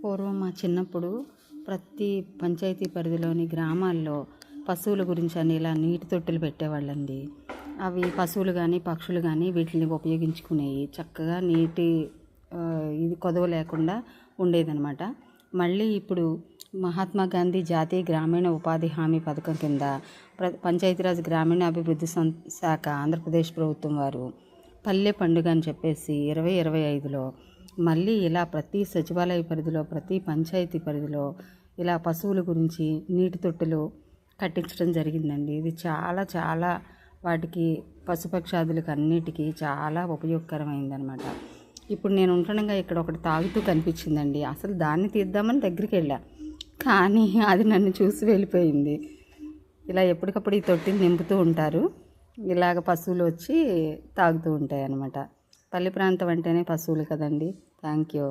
పూర్వం మా చిన్నప్పుడు ప్రతి పంచాయతీ పరిధిలోని గ్రామాల్లో పశువుల గురించి అని ఇలా నీటి తొట్టెలు పెట్టేవాళ్ళండి. అవి పశువులు కానీ పక్షులు కానీ వీటిని ఉపయోగించుకునేవి. చక్కగా నీటి ఇది కొదవ లేకుండా ఉండేదన్నమాట. మళ్ళీ ఇప్పుడు మహాత్మా గాంధీ జాతీయ గ్రామీణ ఉపాధి హామీ పథకం కింద పంచాయతీరాజ్ గ్రామీణ అభివృద్ధి శాఖ ఆంధ్రప్రదేశ్ ప్రభుత్వం వారు పల్లె పండుగ అని చెప్పేసి 2025లో మళ్ళీ ఇలా ప్రతి సచివాలయ పరిధిలో ప్రతి పంచాయతీ పరిధిలో ఇలా పశువుల గురించి నీటి తొట్టెలు కట్టించడం జరిగిందండి. ఇది చాలా చాలా వాటికి పశుపక్షాదులకు అన్నిటికీ చాలా ఉపయోగకరమైందనమాట. ఇప్పుడు నేను ఉంటుండగా ఇక్కడ ఒకటి తాగుతూ కనిపించిందండి. అసలు దాన్ని తీద్దామని దగ్గరికి వెళ్ళా, కానీ అది నన్ను చూసి వెళ్ళిపోయింది. ఇలా ఎప్పటికప్పుడు ఈ తొట్టిని నింపుతూ ఉంటారు. ఇలాగ పశువులు వచ్చి తాగుతూ ఉంటాయి అన్నమాట. పల్లె ప్రాంతం అంటేనే పశువులు కదండి. Thank you.